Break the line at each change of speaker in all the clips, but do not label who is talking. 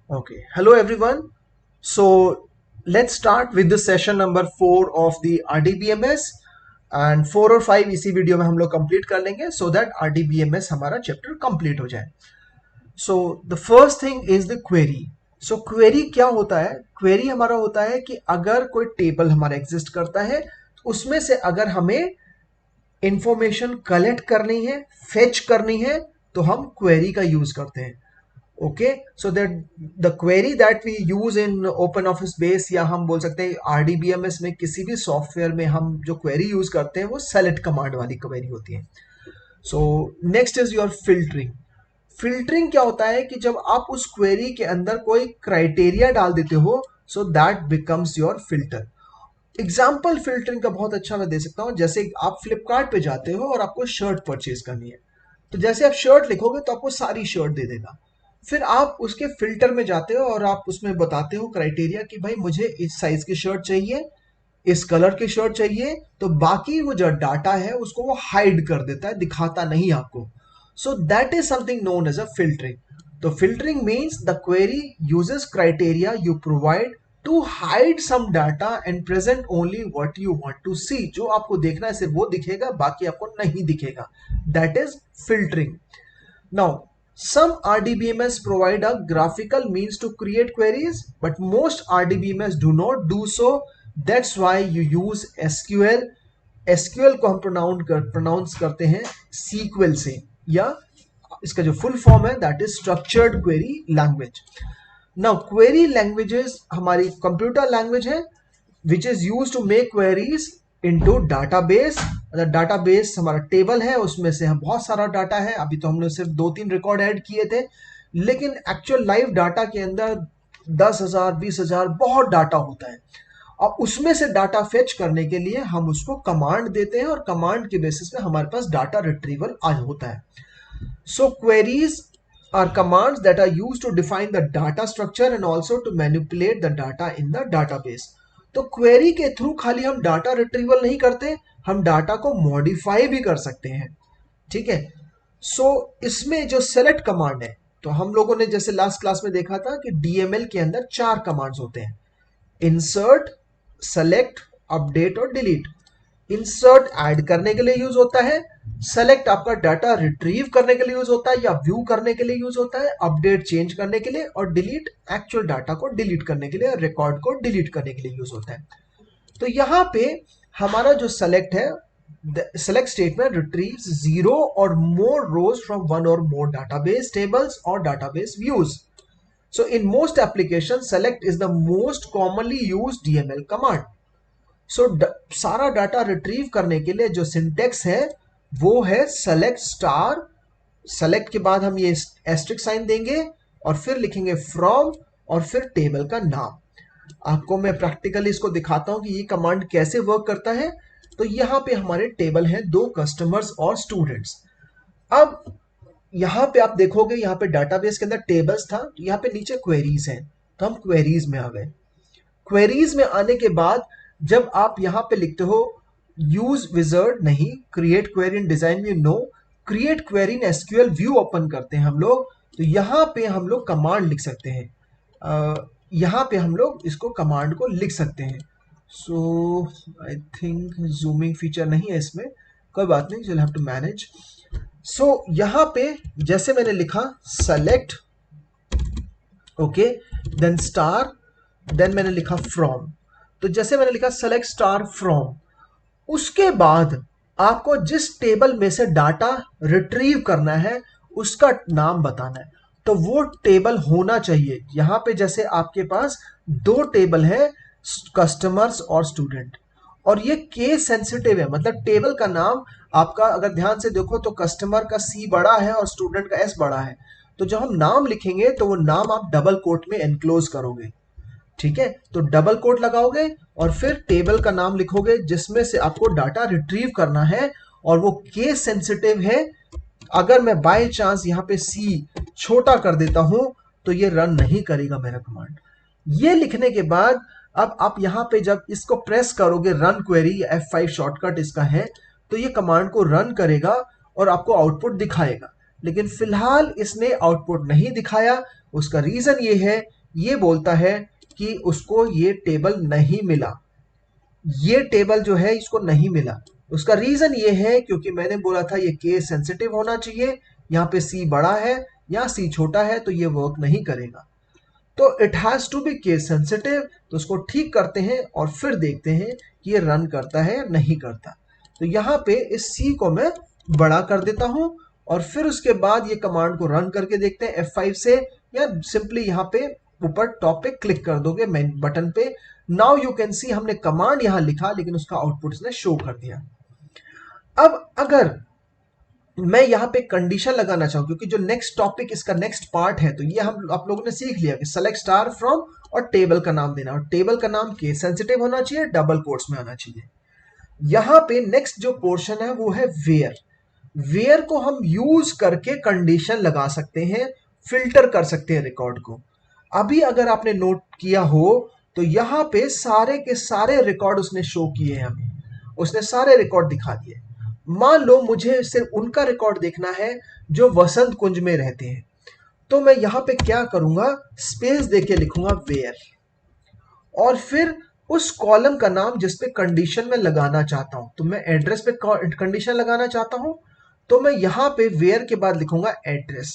Okay, hello everyone. So let's start with the session number 4 of the RDBMS and 4 और 5 इसी video में हम लोग कंप्लीट कर लेंगे so that RDBMS हमारा चैप्टर कंप्लीट हो जाए. So the first thing is the query. So query क्या होता है? Query हमारा होता है कि अगर कोई टेबल हमारा एग्जिस्ट करता है उसमें से अगर हमें इंफॉर्मेशन कलेक्ट करनी है, फेच करनी है, तो हम क्वेरी का यूज करते हैं. Okay, so that the query that we use in open office base या हम बोल सकते हैं आरडीबीएमएस में किसी भी सॉफ्टवेयर में हम जो क्वेरी यूज करते हैं वो सेलेक्ट कमांड वाली क्वेरी होती है. So next is your filtering. Filtering क्या होता है कि जब आप उस क्वेरी के अंदर कोई क्राइटेरिया डाल देते हो so that becomes your filter. Example filtering का बहुत अच्छा मैं दे सकता हूं. जैसे आप फ्लिपकार्ट पे जाते हो और आपको शर्ट परचेज करनी है, तो जैसे आप शर्ट लिखोगे तो आपको सारी शर्ट दे देगा. फिर आप उसके फिल्टर में जाते हो और आप उसमें बताते हो क्राइटेरिया कि भाई मुझे इस साइज की शर्ट चाहिए, इस कलर की शर्ट चाहिए, तो बाकी वो जो डाटा है उसको वो हाइड कर देता है, दिखाता नहीं आपको. So that is something known as a filtering. तो filtering means the query uses criteria you provide to hide some data and present only what you want to see. जो आपको देखना है सिर्फ वो दिखेगा, बाकी आपको नहीं दिखेगा. That is filtering. Now, some RDBMS provide a graphical means to create queries, but most RDBMS do not do so. That's why you use SQL. SQL को हम प्रोनाउंस करते हैं SQL से, या इसका जो फुल फॉर्म है that is structured query language. Now query languages हमारी कंप्यूटर लैंग्वेज है which is use to make queries into database. Database हमारा टेबल है, उसमें से हम बहुत सारा डाटा है. अभी तो हमने सिर्फ 2-3 रिकॉर्ड ऐड किए थे, लेकिन एक्चुअल लाइव डाटा के अंदर 10,000 20,000 बहुत डाटा होता है. और उसमें से डाटा फेच करने के लिए हम उसको कमांड देते हैं और कमांड के बेसिस पे हमारे पास डाटा रिट्रीवल आज होता है. So queries are commands that are used to define the data structure and also to manipulate the data in the database. तो क्वेरी के थ्रू खाली हम डाटा रिट्रीवल नहीं करते, हम डाटा को मॉडिफाई भी कर सकते हैं. ठीक है. सो इसमें जो सेलेक्ट कमांड है, तो हम लोगों ने जैसे लास्ट क्लास में देखा था कि डीएमएल के अंदर 4 कमांड्स होते हैं: इंसर्ट, सेलेक्ट, अपडेट और डिलीट. इंसर्ट ऐड करने के लिए यूज होता है, सेलेक्ट आपका डाटा रिट्रीव करने के लिए यूज होता है या व्यू करने के लिए यूज होता है, अपडेट चेंज करने के लिए, और डिलीट एक्चुअल डाटा को डिलीट करने के लिए, रिकॉर्ड को डिलीट करने के लिए यूज होता है. तो यहां पे हमारा जो सेलेक्ट है, सेलेक्ट स्टेटमेंट रिट्रीव्स 0 और मोर रोज फ्रॉम वन और मोर डाटाबेस टेबल्स और database views. So in most applications, select is the most commonly used DML command. So सारा डाटा रिट्रीव करने के लिए जो सिंटेक्स है वो है सेलेक्ट स्टार. सेलेक्ट के बाद हम ये एस्ट्रिक साइन देंगे और फिर लिखेंगे फ्रॉम और फिर टेबल का नाम. आपको मैं प्रैक्टिकली इसको दिखाता हूं कि ये कमांड कैसे वर्क करता है. तो यहाँ पे हमारे टेबल हैं 2 कस्टमर्स और स्टूडेंट्स. अब यहाँ पे आप देखोगे, यहाँ पे डाटाबेस के अंदर टेबल्स था, तो यहाँ पे नीचे क्वेरीज हैं, तो हम क्वेरीज में आ गए. क्वेरीज में आने के बाद जब आप यहाँ पे लिखते हो यूज विजर्ड नहीं, create query in design view no, create query in SQL view open करते हैं हम लोग, तो यहाँ पे हम लोग कमांड लिख सकते हैं. यहाँ पे हम लोग इसको कमांड को लिख सकते हैं. So I think zooming feature नहीं है इसमें, कोई बात नहीं, will have to manage. So यहाँ पे जैसे मैंने लिखा select, okay, then star, then मैंने लिखा फ्रॉम. तो जैसे मैंने लिखा सेलेक्ट स्टार फ्रॉम, उसके बाद आपको जिस टेबल में से डाटा रिट्रीव करना है उसका नाम बताना है. तो वो टेबल होना चाहिए. यहां पे जैसे आपके पास 2 टेबल है, कस्टमर्स और स्टूडेंट, और ये केस सेंसिटिव है. मतलब टेबल का नाम आपका अगर ध्यान से देखो तो कस्टमर का सी बड़ा है और स्टूडेंट का एस बड़ा है. तो जब हम नाम लिखेंगे तो वो नाम आप डबल कोट में एनक्लोज करोगे. ठीक है, तो डबल कोट लगाओगे और फिर टेबल का नाम लिखोगे जिसमें से आपको डाटा रिट्रीव करना है, और वो केस सेंसिटिव है. अगर मैं बाय चांस यहाँ पे सी छोटा कर देता हूं तो ये रन नहीं करेगा मेरा कमांड. ये लिखने के बाद अब आप यहाँ पे जब इसको प्रेस करोगे, रन क्वेरी, F5 शॉर्टकट इसका है, तो ये कमांड को रन करेगा और आपको आउटपुट दिखाएगा. लेकिन फिलहाल इसने आउटपुट नहीं दिखाया. उसका रीजन ये है ये बोलता है कि उसको ये टेबल नहीं मिला, ये टेबल जो है इसको नहीं मिला। उसका रीजन ये है क्योंकि मैंने बोला था ये केस सेंसिटिव होना चाहिए, यहाँ पे सी बड़ा है या सी छोटा है तो ये वर्क नहीं करेगा। तो it has to be case sensitive. तो उसको ठीक करते हैं और फिर देखते हैं कि ये रन करता है या नहीं करता। तो यहाँ पे इस सी को मैं बड़ा कर देता हूं और फिर उसके बाद ये कमांड को रन करके देखते हैं F5 से, या सिंपली यहाँ पे ऊपर टॉप पे क्लिक कर दोगे मेन बटन पे। नाउ यू कैन सी हमने कमांड यहाँ लिखा लेकिन उसका आउटपुट इसने शो कर दिया। अब अगर मैं यहाँ पे कंडीशन लगाना चाहूँ, क्योंकि जो नेक्स्ट टॉपिक इसका नेक्स्ट पार्ट है, तो ये हम आप लोगों ने सीख लिया कि सेलेक्ट स्टार फ्रॉम और टेबल का नाम देना, और टेबल का नाम केस सेंसिटिव होना चाहिए, डबल कोट्स में आना चाहिए। यहाँ पे नेक्स्ट जो पोर्शन है वो है वेयर। वेयर को हम यूज करके कंडीशन लगा सकते हैं, फिल्टर कर सकते हैं रिकॉर्ड को। अभी अगर आपने नोट किया हो तो यहाँ पे सारे के सारे रिकॉर्ड उसने शो किए हैं हमें, उसने सारे रिकॉर्ड दिखा दिए। मान लो मुझे सिर्फ उनका रिकॉर्ड देखना है जो वसंत कुंज में रहते हैं, तो मैं यहाँ पे क्या करूंगा, स्पेस देके लिखूंगा वेयर, और फिर उस कॉलम का नाम जिस पे कंडीशन में लगाना चाहता हूं। तो मैं एड्रेस पे कंडीशन लगाना चाहता हूं, तो मैं यहां पे वेयर के बाद लिखूंगा एड्रेस।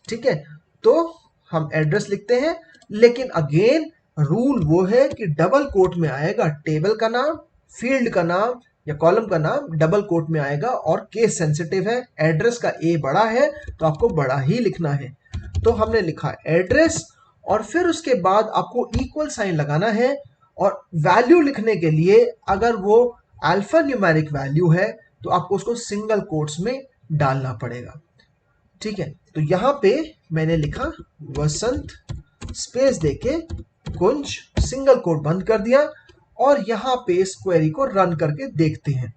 ठीक है, तो हम एड्रेस लिखते हैं, लेकिन अगेन रूल वो है कि डबल कोट में आएगा टेबल का नाम, फील्ड का नाम या कॉलम का नाम डबल कोट में आएगा, और केस सेंसिटिव है, एड्रेस का ए बड़ा है तो आपको बड़ा ही लिखना है। तो हमने लिखा एड्रेस, और फिर उसके बाद आपको इक्वल साइन लगाना है, और वैल्यू लिखने के लिए अगर वो अल्फा न्यूमेरिक वैल्यू है तो आपको उसको सिंगल कोट्स में डालना पड़ेगा। ठीक है, तो यहां पे मैंने लिखा वसंत स्पेस देके कुंज, सिंगल कोट बंद कर दिया, और यहां पे इस क्वेरी को रन करके देखते हैं।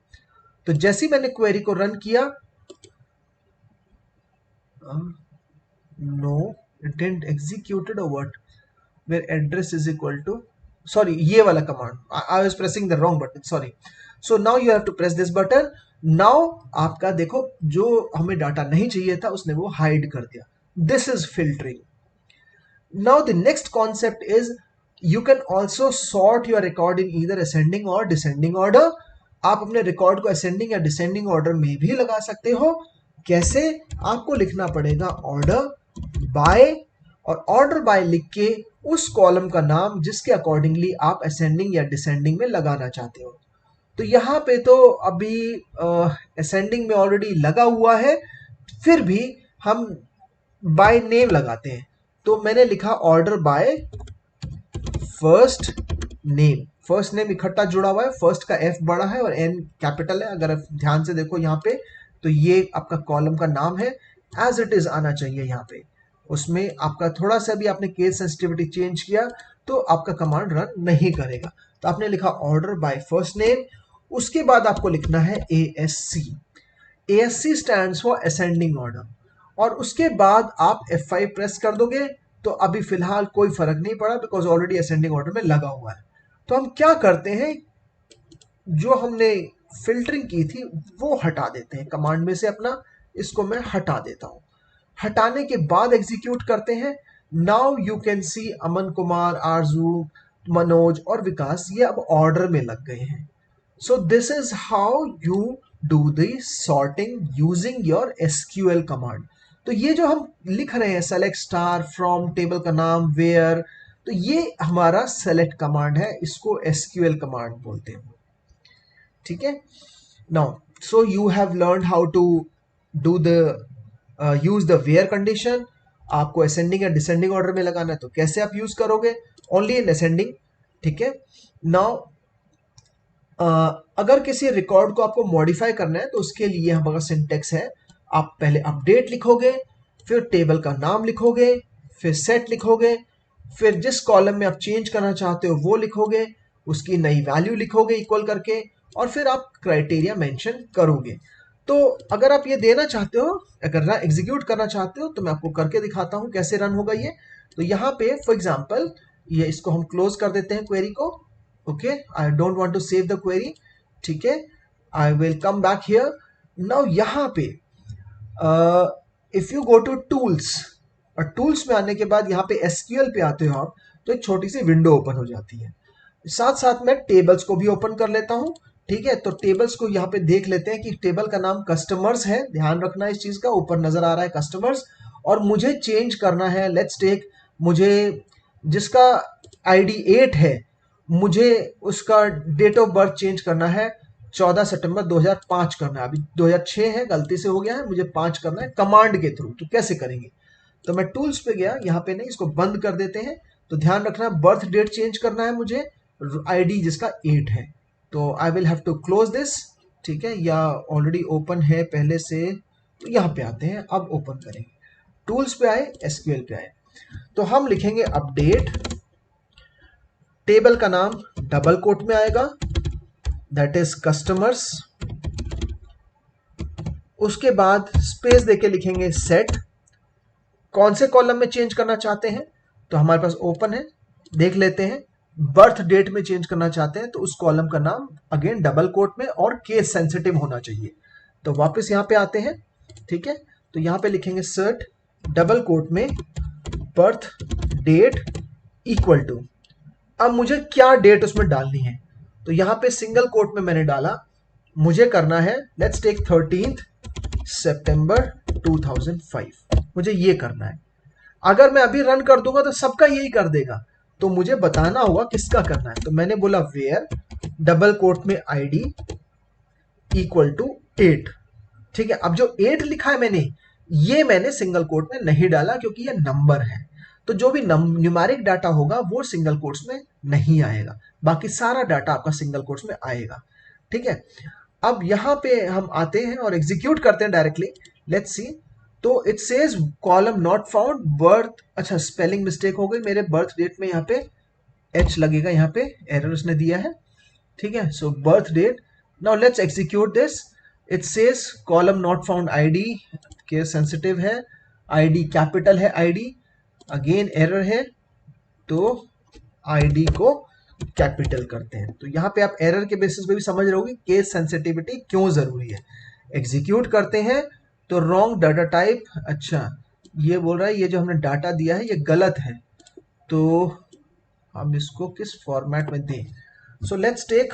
तो जैसे ही मैंने क्वेरी को रन किया, नो इट डिडंट एग्जीक्यूटेड और what, where address is equal to, sorry ये वाला command, I was pressing the wrong button, sorry. So now you have to press this button. Now आपका देखो जो हमें डाटा नहीं चाहिए था उसने वो हाइड कर दिया। This is filtering. Now the next concept is you can also sort your record in either ascending or descending order. आप अपने रिकॉर्ड को असेंडिंग या डिसेंडिंग ऑर्डर में भी लगा सकते हो। कैसे? आपको लिखना पड़ेगा ऑर्डर बाय, और ऑर्डर बाय लिख के उस कॉलम का नाम जिसके अकॉर्डिंगली आप असेंडिंग या डिसेंडिंग में लगाना चाहते हो। तो यहाँ पे तो अभी असेंडिंग में ऑलरेडी लगा हुआ है, फिर भी हम बाय नेम लगाते हैं। तो मैंने लिखा order by first name. First name इकट्ठा जुड़ा हुआ है, फर्स्ट का एफ बड़ा है और एन कैपिटल है। अगर आप ध्यान से देखो यहाँ पे, तो ये आपका कॉलम का नाम है, एज इट इज आना चाहिए यहाँ पे। उसमें आपका थोड़ा सा भी आपने केस सेंसिटिविटी चेंज किया तो आपका कमांड रन नहीं करेगा। तो आपने लिखा ऑर्डर बाय फर्स्ट नेम, उसके बाद आपको लिखना है ASC। ASC stands for ascending order, और उसके बाद आप F5 प्रेस कर दोगे तो अभी फिलहाल कोई फर्क नहीं पड़ा बिकॉज ऑलरेडी असेंडिंग ऑर्डर में लगा हुआ है। तो हम क्या करते हैं, जो हमने फिल्टरिंग की थी वो हटा देते हैं कमांड में से अपना, इसको मैं हटा देता हूं। हटाने के बाद एग्जीक्यूट करते हैं। Now you can see Aman Kumar, आरजू, मनोज और विकास ये अब ऑर्डर में लग गए हैं। So this is how you do the sorting using your SQL command. तो ये जो हम लिख रहे हैं सेलेक्ट स्टार फ्रॉम, टेबल का नाम, वेयर, तो ये हमारा सेलेक्ट कमांड है, इसको SQL कमांड बोलते हैं। ठीक है, now so you have learn how to do the use the where condition. आपको असेंडिंग या डिसेंडिंग ऑर्डर में लगाना है तो कैसे आप यूज करोगे, ओनली इन असेंडिंग। ठीक है, नाउ अगर किसी रिकॉर्ड को आपको मॉडिफाई करना है तो उसके लिए हमारा सिंटेक्स है, आप पहले अपडेट लिखोगे, फिर टेबल का नाम लिखोगे, फिर सेट लिखोगे, फिर जिस कॉलम में आप चेंज करना चाहते हो वो लिखोगे, उसकी नई वैल्यू लिखोगे इक्वल करके, और फिर आप क्राइटेरिया मेंशन करोगे। तो अगर आप ये देना चाहते हो, अगर एग्जीक्यूट करना चाहते हो, तो मैं आपको करके दिखाता हूं कैसे रन होगा ये। तो यहाँ पे फॉर एग्जांपल ये इसको हम क्लोज कर देते हैं क्वेरी को। Okay, I don't want to save the query. ठीक है, I will come back here. Now यहाँ पे if you go to tools, और टूल्स में आने के बाद यहाँ पे एसक्यूएल पे आते हो आप, तो एक छोटी सी विंडो ओपन हो जाती है। साथ साथ में टेबल्स को भी ओपन कर लेता हूँ। ठीक है, तो टेबल्स को यहाँ पे देख लेते हैं कि टेबल का नाम कस्टमर्स है, ध्यान रखना इस चीज का, ऊपर नजर आ रहा है कस्टमर्स। और मुझे चेंज करना है, लेट्स टेक, मुझे जिसका आईडी 8 है, मुझे उसका डेट ऑफ बर्थ चेंज करना है, 14 सितंबर 2005 करना है। अभी 2006 है, गलती से हो गया है, मुझे 5 करना है कमांड के थ्रू। तो कैसे करेंगे? तो मैं टूल्स पे गया, यहाँ पे नहीं, इसको बंद कर देते हैं। तो ध्यान रखना, बर्थ डेट चेंज करना है मुझे, आईडी जिसका 8 है। तो I will have to close this. ठीक है, या ऑलरेडी ओपन है पहले से, तो यहाँ पे आते हैं, अब ओपन करेंगे। टूल्स पे आए, एसक्यूएल पे आए, तो हम लिखेंगे अपडेट, टेबल का नाम डबल कोट में आएगा, दैट इज कस्टमर्स। उसके बाद स्पेस देके लिखेंगे सेट, कौन से कॉलम में चेंज करना चाहते हैं, तो हमारे पास ओपन है, देख लेते हैं। बर्थ डेट में चेंज करना चाहते हैं तो उस कॉलम का नाम अगेन डबल कोट में और केस सेंसिटिव होना चाहिए। तो वापस यहां पे आते हैं। ठीक है, तो यहां पे लिखेंगे सर्ट डबल कोट में बर्थ डेट इक्वल टू, अब मुझे क्या डेट उसमें डालनी है, तो यहां पे सिंगल कोट में मैंने डाला, मुझे करना है लेट्स टेक 13 सितंबर 2005, मुझे ये करना है। अगर मैं अभी रन कर दूंगा तो सबका यही कर देगा, तो मुझे बताना होगा किसका करना है। तो मैंने बोला वेयर डबल कोट में आईडी इक्वल टू 8। ठीक है, अब जो 8 लिखा है मैंने, ये मैंने सिंगल कोट में नहीं डाला क्योंकि ये नंबर है। तो जो भी न्यूमेरिक डाटा होगा वो सिंगल कोट्स में नहीं आएगा, बाकी सारा डाटा आपका सिंगल कोट्स में आएगा। ठीक है, अब यहां पे हम आते हैं और एग्जीक्यूट करते हैं डायरेक्टली। लेट्स सी, तो it says column not found birth, अच्छा स्पेलिंग मिस्टेक हो गई, मेरे बर्थ डेट में यहाँ पे एच लगेगा, यहाँ पे एरर उसने दिया है। ठीक है, so birth date, now let's execute this. It says column not found, ID case sensitive है, आईडी कैपिटल है, आईडी अगेन एरर है, तो आईडी को कैपिटल करते हैं। तो यहाँ पे आप एरर के बेसिस पे भी समझ रहे होगे केस सेंसिटिविटी क्यों जरूरी है। एग्जीक्यूट करते हैं तो रॉन्ग डाटा टाइप, अच्छा ये बोल रहा है ये जो हमने डाटा दिया है ये गलत है, तो हम इसको किस फॉर्मेट में दें। So let's take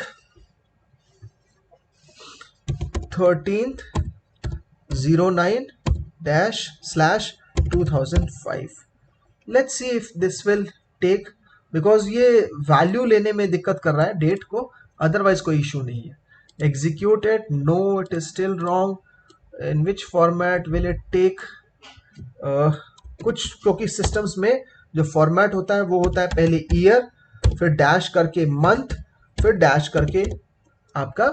1309-/2005, let's see if this will take, because ये वैल्यू लेने में दिक्कत कर रहा है डेट को, अदरवाइज कोई इशू नहीं है। Execute it, no it is still wrong, in which format will it take, कुछ क्योंकि सिस्टम्स में जो फॉर्मेट होता है वो होता है पहले ईयर, फिर डैश करके मंथ, फिर डैश करके आपका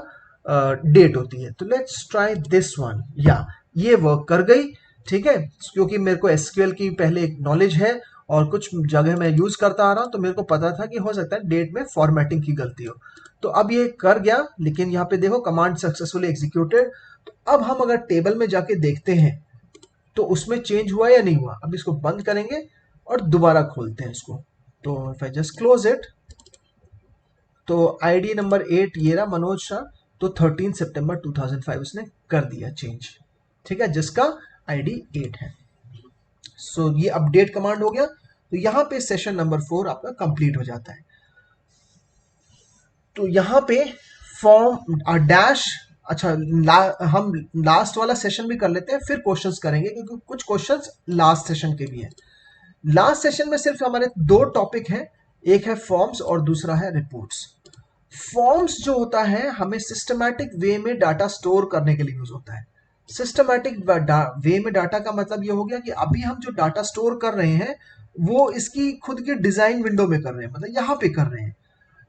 डेट होती है। तो लेट्स ट्राई दिस वन, या ये वर्क कर गई। ठीक है, क्योंकि मेरे को एसक्यूएल की पहले एक नॉलेज है और कुछ जगह मैं यूज करता आ रहा हूं, तो मेरे को पता था कि हो सकता है डेट में फॉर्मेटिंग की गलती हो। तो अब ये कर गया, लेकिन यहाँ पे देखो कमांड सक्सेसफुली एग्जीक्यूटेड। तो अब हम अगर टेबल में जाके देखते हैं तो उसमें चेंज हुआ या नहीं हुआ। अब इसको बंद करेंगे और दोबारा खोलते हैं इसको। तो if I just close it, तो आईडी नंबर 8 ये रहा, मनोज शाह। तो 13 सितंबर 2005 उसने कर दिया चेंज। ठीक है, जिसका आईडी 8 है। सो ये अपडेट कमांड हो गया। तो यहां पे सेशन नंबर 4 आपका कंप्लीट हो जाता है। तो यहां पे फॉर्म डैश, अच्छा हम लास्ट वाला सेशन भी कर लेते हैं, फिर क्वेश्चंस करेंगे क्योंकि कुछ क्वेश्चंस लास्ट सेशन के भी हैं। लास्ट सेशन में सिर्फ हमारे 2 टॉपिक हैं, एक है फॉर्म्स और दूसरा है रिपोर्ट्स। फॉर्म्स जो होता है हमें सिस्टमैटिक वे में डाटा स्टोर करने के लिए यूज होता है। सिस्टमैटिक वे में डाटा का मतलब ये हो गया कि अभी हम जो डाटा स्टोर कर रहे हैं वो इसकी खुद की डिजाइन विंडो में कर रहे हैं, मतलब यहाँ पे कर रहे हैं,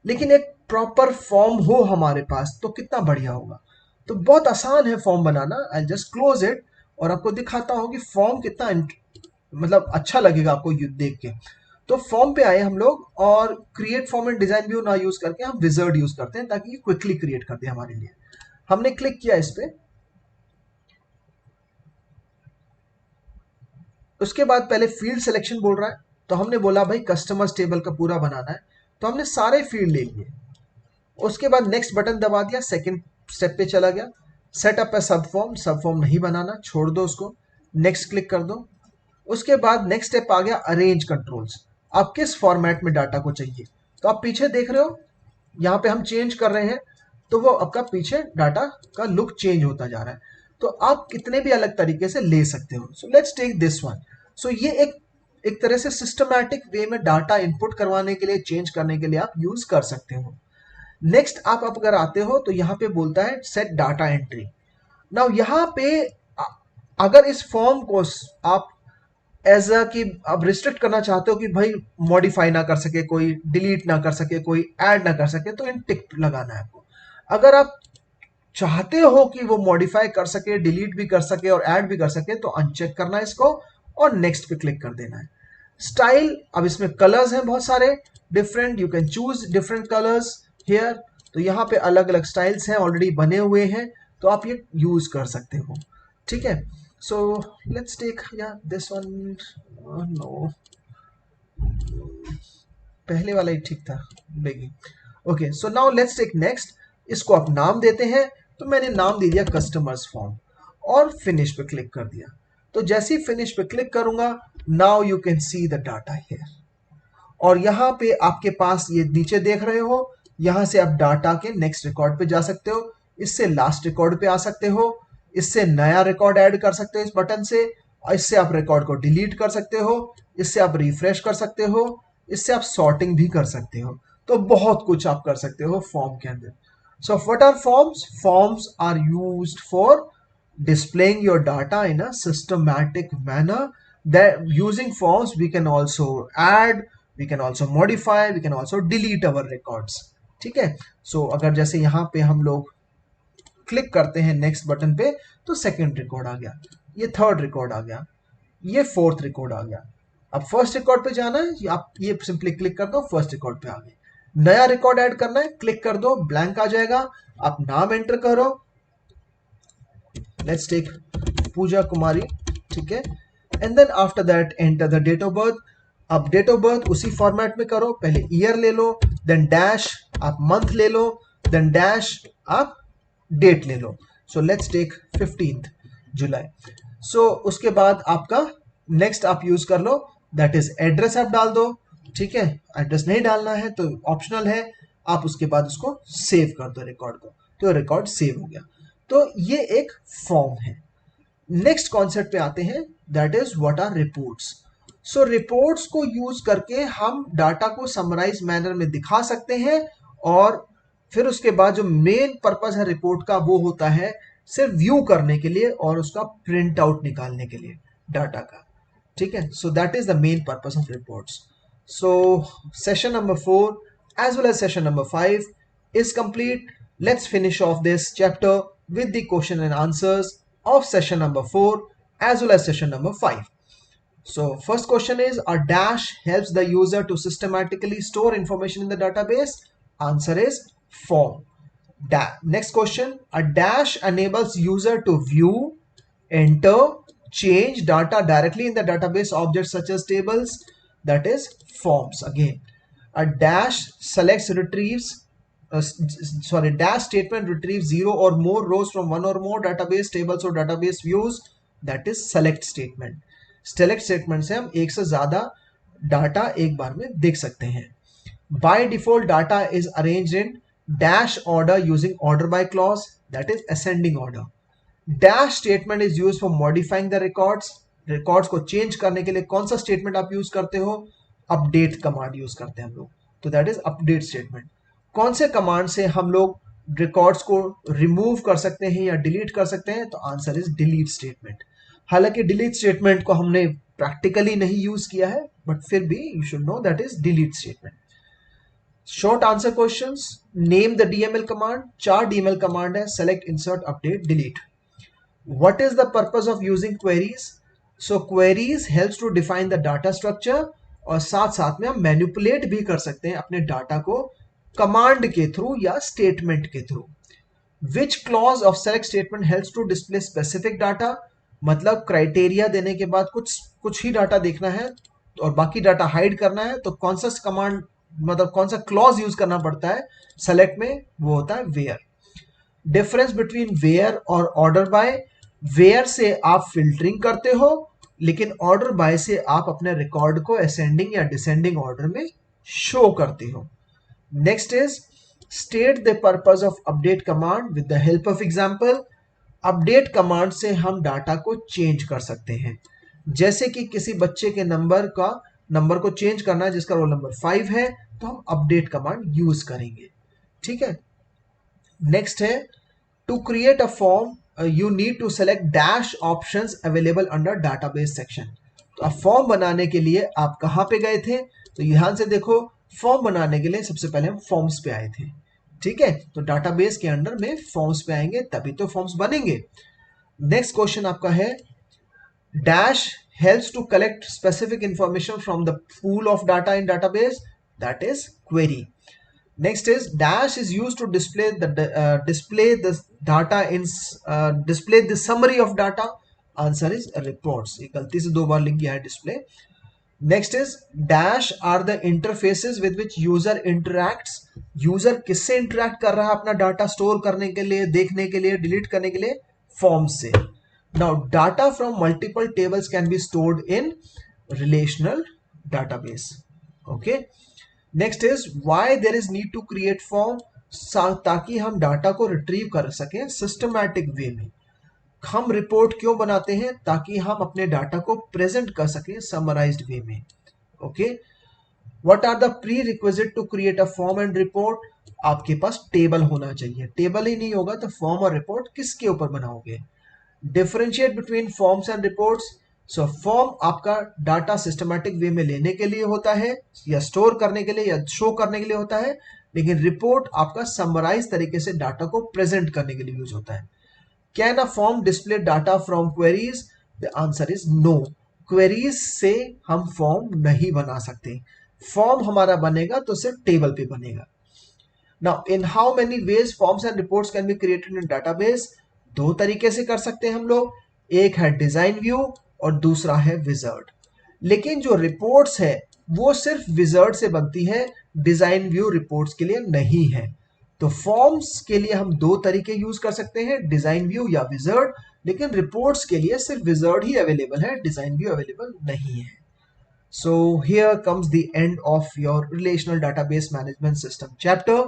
लेकिन एक प्रॉपर फॉर्म हो हमारे पास तो कितना बढ़िया होगा। तो बहुत आसान है form banana. I just close it और आपको दिखाता हूँ कि फॉर्म कितना मतलब अच्छा लगेगा आपको देख के। तो फॉर्म पे आए हम लोग और create form and design view ना यूज करके हम विजार्ड यूज करते हैं ताकि ये क्विकली क्रिएट कर दे हमारे लिए। हमने क्लिक किया इस पे, उसके बाद पहले फील्ड सिलेक्शन बोल रहा है, तो हमने बोला भाई कस्टमर्स टेबल का पूरा बनाना है, तो हमने सारे फील्ड ले लिए। उसके बाद नेक्स्ट बटन दबा दिया, सेकंड स्टेप पे चला गया। सेटअप है सब फॉर्म नहीं बनाना, छोड़ दो उसको, नेक्स्ट क्लिक कर दो। उसके बाद नेक्स्ट स्टेप आ गया अरेंज कंट्रोल्स। आप किस फॉर्मेट में डाटा को चाहिए, तो आप पीछे देख रहे हो यहाँ पे हम चेंज कर रहे हैं, तो वो आपका पीछे डाटा का लुक चेंज होता जा रहा है। तो आप कितने भी अलग तरीके से ले सकते हो। So let's take this one. So ये एक तरह से सिस्टमैटिक वे में डाटा इनपुट करवाने के लिए, चेंज करने के लिए आप यूज कर सकते हो। नेक्स्ट आप अगर आते हो तो यहाँ पे बोलता है सेट डाटा एंट्री। नाउ यहाँ पे अगर इस फॉर्म को आप एज अ कि आप रिस्ट्रिक्ट करना चाहते हो कि भाई मॉडिफाई ना कर सके कोई, डिलीट ना कर सके कोई, ऐड ना कर सके, तो इन टिक लगाना है आपको। अगर आप चाहते हो कि वो मॉडिफाई कर सके, डिलीट भी कर सके और ऐड भी कर सके, तो अनचेक करना है इसको और नेक्स्ट पे क्लिक कर देना है। स्टाइल, अब इसमें कलर्स हैं बहुत सारे different, you can choose different colours here. तो यहाँ पे अलग अलग स्टाइल्स हैं ऑलरेडी बने हुए हैं, तो आप ये यूज कर सकते हो। ठीक है, सो लेट्स टेक या दिस वन। नो, पहले वाला ही ठीक था, बेगी। Okay, so now let's take next. इसको आप नाम देते हैं, तो मैंने नाम दे दिया कस्टमर्स फॉर्म और फिनिश पे क्लिक कर दिया। तो जैसे ही फिनिश पे क्लिक करूंगा, now you can see the data here. और यहाँ पे आपके पास ये नीचे देख रहे हो, यहाँ से आप डाटा के नेक्स्ट रिकॉर्ड पे जा सकते हो, इससे लास्ट रिकॉर्ड पे आ सकते हो, इससे नया रिकॉर्ड ऐड कर सकते हो इस बटन से, इससे आप रिकॉर्ड को डिलीट कर सकते हो, इससे आप रिफ्रेश कर सकते हो, इससे आप सॉर्टिंग भी कर सकते हो। तो बहुत कुछ आप कर सकते हो फॉर्म के अंदर। So what are forms? Forms are used for displaying your data in a systematic manner. That using forms we can also add, we can also modify, we can also delete our records. ठीक है, सो अगर जैसे यहाँ पे हम लोग click करते हैं नेक्स्ट बटन पे, तो सेकंड रिकॉर्ड आ गया, ये थर्ड रिकॉर्ड आ गया, ये फोर्थ रिकॉर्ड आ गया। अब फर्स्ट रिकॉर्ड पे जाना है, आप ये सिंपली क्लिक कर दो, फर्स्ट रिकॉर्ड पे आ गए। नया रिकॉर्ड ऐड करना है, क्लिक कर दो, ब्लैंक आ जाएगा, आप नाम एंटर करो, लेट्स टेक पूजा कुमारी, ठीक है, and then after that enter the date of birth. अब डेट ऑफ बर्थ उसी फॉर्मेट में करो, पहले ईयर ले लो, देन डैश आप मंथ ले लो, देन डैश आप डेट ले लो। सो लेट्स टेक 15 जुलाई। सो उसके बाद आपका नेक्स्ट आप यूज कर लो, दैट इज एड्रेस आप डाल दो। ठीक है, एड्रेस नहीं डालना है तो ऑप्शनल है, आप उसके बाद उसको सेव कर दो रिकॉर्ड को, तो रिकॉर्ड सेव हो गया। तो ये एक फॉर्म है। नेक्स्ट कॉन्सेप्ट पे आते हैं, that is what are reports. So reports को यूज करके हम डाटा को समराइज मैनर में दिखा सकते हैं, और फिर उसके बाद जो मेन पर्पस है रिपोर्ट का वो होता है सिर्फ व्यू करने के लिए और उसका प्रिंट आउट निकालने के लिए डाटा का। ठीक है, सो that is the main purpose of reports. So session number 4 as well as session number 5 is complete. Let's finish off this chapter with the question and answers of session number 4 as well as session number 5. So first question is, a dash helps the user to systematically store information in the database. Answer is form. Next question, a dash enables user to view, enter, change data directly in the database objects such as tables. That is forms again. A dash selects retrieves dash statement retrieves 0 or more rows from one or more database tables or database views. That is select statement. select statement से हम एक से ज्यादा data एक बार में देख सकते हैं। by default data is arranged in dash order using order by clause, that is ascending order. dash statement is used for modifying the records. records को चेंज करने के लिए कौन सा स्टेटमेंट आप यूज करते हो? अपडेट कमांड यूज करते हैं हम लोग, तो दैट इज अपडेट स्टेटमेंट। कौन से कमांड से हम लोग रिकॉर्ड्स को रिमूव कर सकते हैं या डिलीट कर सकते हैं? तो आंसर इज डिलीट स्टेटमेंट। हालांकि डिलीट स्टेटमेंट को हमने प्रैक्टिकली नहीं यूज किया है, बट फिर भी you should know that is delete statement. Short answer questions, name the DML command. 4 DML command है, select, insert, update, delete. What is the purpose of using queries? So queries helps to define the data structure, और साथ साथ में हम manipulate भी कर सकते हैं अपने डाटा को कमांड के थ्रू या स्टेटमेंट के through. Which clause of select statement helps to display specific data? मतलब क्राइटेरिया देने के बाद कुछ ही डाटा देखना है और बाकी डाटा हाइड करना है, तो कौन सा कमांड, मतलब कौन सा क्लॉज यूज करना पड़ता है सेलेक्ट में? वो होता है वेयर। डिफरेंस बिटवीन वेयर और ऑर्डर बाय, वेयर से आप फिल्टरिंग करते हो लेकिन ऑर्डर बाय से आप अपने रिकॉर्ड को असेंडिंग या डिसेंडिंग ऑर्डर में शो करते हो। Next is state the purpose of update command with the help of example. Update command से हम डाटा को चेंज कर सकते हैं, जैसे कि किसी बच्चे के नंबर को चेंज करना है जिसका रोल नंबर 5 है, तो हम अपडेट कमांड यूज करेंगे। ठीक है। नेक्स्ट है to create a form you need to select dash options available under database section. तो अब फॉर्म बनाने के लिए आप कहां पे गए थे, तो यहां से देखो, फॉर्म बनाने के लिए सबसे पहले हम फॉर्म्स पे आए थे। ठीक है, तो डाटाबेस के अंडर में फॉर्म्स पे आएंगे तभी तो फॉर्म्स बनेंगे। नेक्स्ट क्वेश्चन आपका है dash helps to collect specific information from the pool of data in database, that is query. Next is dash is used to display the data in display the summary of data. Answer is reports. ये गलती से 2 बार लिख गया है display. Next is dash are the interfaces with which user interacts. User किससे interact कर रहा है अपना डाटा स्टोर करने के लिए, देखने के लिए, डिलीट करने के लिए? फॉर्म से। Now data from multiple tables can be stored in relational database. Okay. Next is why there is need to create form, ताकि हम डाटा को रिट्रीव कर सकें सिस्टमैटिक वे में। हम रिपोर्ट क्यों बनाते हैं, ताकि हम अपने डाटा को प्रेजेंट कर सकें समराइज्ड वे में। Okay. What are the prerequisite to create a form and report? आपके पास टेबल होना चाहिए, टेबल ही नहीं होगा तो फॉर्म और रिपोर्ट किसके ऊपर बनाओगे। Differentiate between forms and reports. So form आपका डाटा सिस्टमैटिक वे में लेने के लिए होता है या स्टोर करने के लिए या शो करने के लिए होता है, लेकिन रिपोर्ट आपका समराइज तरीके से डाटा को प्रेजेंट करने के लिए यूज होता है। Can a form display data from queries? The answer is no. Queries से हम फॉर्म नहीं बना सकते। फॉर्म हमारा बनेगा तो सिर्फ टेबल पे बनेगा। Now in how many ways forms and reports can be created in database? 2 तरीके से कर सकते हैं हम लोग, एक है डिजाइन व्यू और दूसरा है विजर्ड। लेकिन जो रिपोर्ट्स है वो सिर्फ विजर्ड से बनती है, डिजाइन व्यू रिपोर्ट्स के लिए नहीं है। तो फॉर्म्स के लिए हम 2 तरीके यूज कर सकते हैं, डिजाइन व्यू या विजर्ड, लेकिन रिपोर्ट्स के लिए सिर्फ विजर्ड ही अवेलेबल है, डिजाइन व्यू अवेलेबल नहीं है। So here comes the end of your relational database management system chapter.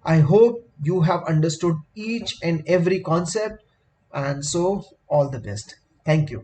I hope you have understood each and every concept, and so all the best. Thank you.